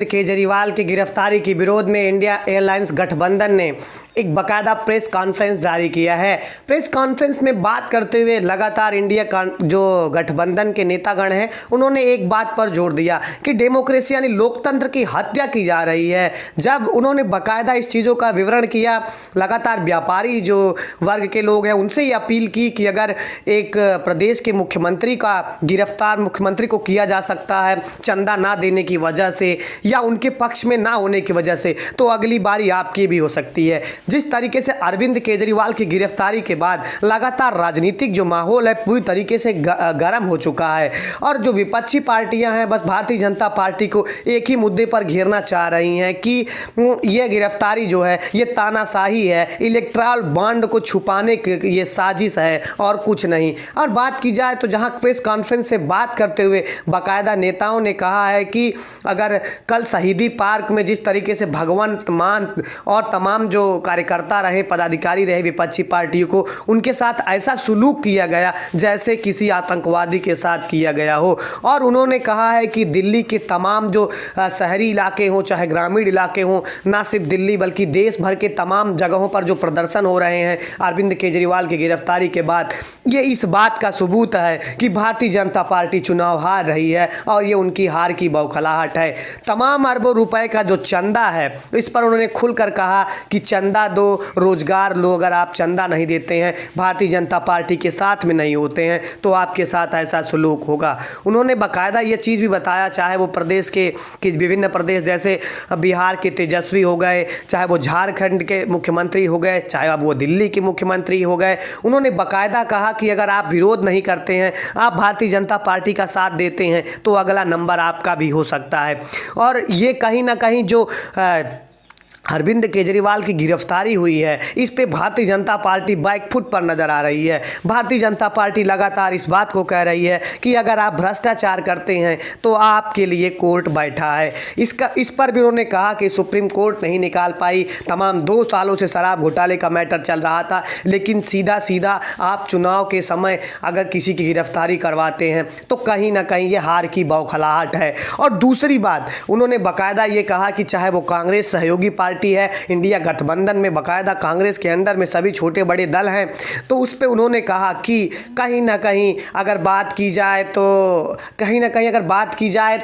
केजरीवाल की गिरफ्तारी के विरोध में इंडिया एयरलाइंस गठबंधन ने एक बकायदा प्रेस कॉन्फ्रेंस जारी किया है। प्रेस कॉन्फ्रेंस में बात करते हुए लगातार इंडिया का जो गठबंधन के नेतागण हैं उन्होंने एक बात पर जोर दिया कि डेमोक्रेसी यानी लोकतंत्र की हत्या की जा रही है। जब उन्होंने बकायदा इस चीज़ों का विवरण किया, लगातार व्यापारी जो वर्ग के लोग हैं उनसे ये अपील की कि अगर एक प्रदेश के मुख्यमंत्री का गिरफ्तार मुख्यमंत्री को किया जा सकता है चंदा ना देने की वजह से या उनके पक्ष में ना होने की वजह से, तो अगली बारी आपकी भी हो सकती है। जिस तरीके से अरविंद केजरीवाल की गिरफ्तारी के बाद लगातार राजनीतिक जो माहौल है पूरी तरीके से गर्म हो चुका है और जो विपक्षी पार्टियां हैं बस भारतीय जनता पार्टी को एक ही मुद्दे पर घेरना चाह रही हैं कि यह गिरफ्तारी जो है ये तानाशाही है, इलेक्ट्रल बॉन्ड को छुपाने की ये साजिश है और कुछ नहीं। और बात की जाए तो जहां प्रेस कॉन्फ्रेंस से बात करते हुए बाकायदा नेताओं ने कहा है कि अगर कल शहीदी पार्क में जिस तरीके से भगवंत मान और तमाम जो कार्यकर्ता रहे, पदाधिकारी रहे विपक्षी पार्टियों को, उनके साथ ऐसा सुलूक किया गया जैसे किसी आतंकवादी के साथ किया गया हो। और उन्होंने कहा है कि दिल्ली के तमाम जो शहरी इलाके हों चाहे ग्रामीण इलाके हों, ना सिर्फ दिल्ली बल्कि देश भर के तमाम जगहों पर जो प्रदर्शन हो रहे हैं अरविंद केजरीवाल की गिरफ्तारी के बाद, ये इस बात का सबूत है कि भारतीय जनता पार्टी चुनाव हार रही है और ये उनकी हार की बौखलाहट है। तमाम अरबों रुपए का जो चंदा है इस पर उन्होंने खुलकर कहा कि चंदा दो, रोजगार लो, अगर आप चंदा नहीं देते हैं, भारतीय जनता पार्टी के साथ में नहीं होते हैं तो आपके साथ ऐसा सलूक होगा। उन्होंने बाकायदा ये चीज़ भी बताया, चाहे वो प्रदेश के विभिन्न प्रदेश जैसे बिहार के तेजस्वी हो गए, चाहे वो झारखंड के मुख्यमंत्री हो गए, चाहे अब वो दिल्ली के मुख्यमंत्री हो गए, उन्होंने बाकायदा कहा कि अगर आप विरोध नहीं करते हैं, आप भारतीय जनता पार्टी का साथ देते हैं तो अगला नंबर आपका भी हो सकता है। और ये कहीं ना कहीं जो अरविंद केजरीवाल की गिरफ्तारी हुई है इस पे भारतीय जनता पार्टी बैकफुट पर नज़र आ रही है। भारतीय जनता पार्टी लगातार इस बात को कह रही है कि अगर आप भ्रष्टाचार करते हैं तो आपके लिए कोर्ट बैठा है। इस पर भी उन्होंने कहा कि सुप्रीम कोर्ट नहीं निकाल पाई, तमाम 2 सालों से शराब घोटाले का मैटर चल रहा था, लेकिन सीधा सीधा आप चुनाव के समय अगर किसी की गिरफ्तारी करवाते हैं तो कहीं ना कहीं ये हार की बौखलाहट है। और दूसरी बात उन्होंने बाकायदा ये कहा कि चाहे वो कांग्रेस सहयोगी पार्टी है, इंडिया गठबंधन में बाकायदा कांग्रेस के अंदर में सभी छोटे बड़े दल हैं, तो उस पे उन्होंने कहा कि कहीं ना कहीं अगर बात की जाए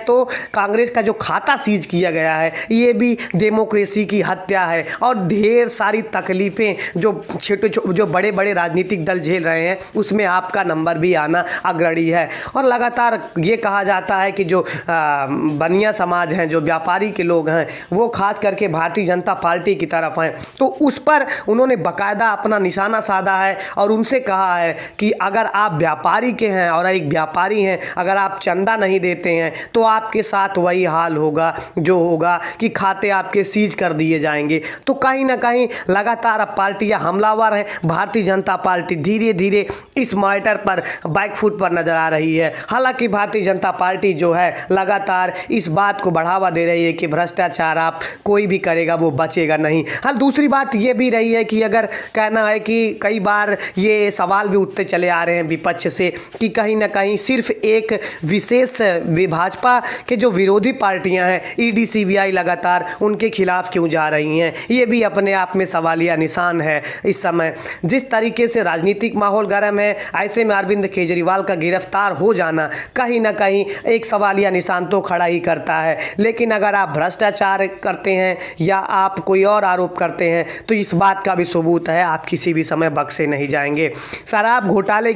तो कांग्रेस का जो खाता सीज किया गया है ये भी डेमोक्रेसी की हत्या है और ढेर सारी तकलीफ़ें जो बड़े बड़े राजनीतिक दल झेल रहे हैं उसमें आपका नंबर भी आना अग्रणी है। और लगातार ये कहा जाता है कि जो बनिया समाज हैं, जो व्यापारी के लोग हैं, वो खास करके भारतीय जनता पार्टी की तरफ हैं, तो उस पर उन्होंने बाकायदा अपना निशाना साधा है और उनसे कहा है कि अगर आप व्यापारी के हैं और एक व्यापारी हैं, अगर आप चंदा नहीं देते हैं तो आपके साथ वही हाल होगा जो होगा कि खाते आपके सीज कर दिए जाएंगे। तो कहीं ना कहीं लगातार अब पार्टियां हमलावर हैं। भारतीय जनता पार्टी धीरे धीरे इस मैटर पर बैकफुट पर नजर आ रही है। हालांकि भारतीय जनता पार्टी जो है लगातार इस बात को बढ़ावा दे रही है कि भ्रष्टाचार आप कोई भी करेगा वो बचेगा नहीं। हाँ, दूसरी बात ये भी रही है कि अगर कहना है कि कई बार ये सवाल भी उठते चले आ रहे हैं विपक्ष से कि कहीं ना कहीं सिर्फ एक विशेष भाजपा के जो विरोधी पार्टियां हैं ईडी सीबीआई लगातार उनके खिलाफ क्यों जा रही हैं, ये भी अपने आप में सवालिया निशान है। इस समय जिस तरीके से राजनीतिक माहौल गर्म है, ऐसे में अरविंद केजरीवाल का गिरफ्तार हो जाना कहीं ना कहीं एक सवालिया निशान तो खड़ा ही करता है। लेकिन अगर आप भ्रष्टाचार करते हैं या आप कोई और आरोप करते हैं तो इस बात का भी सबूत है आप किसी भी समय बख्शे नहीं जाएंगे। शराब घोटाले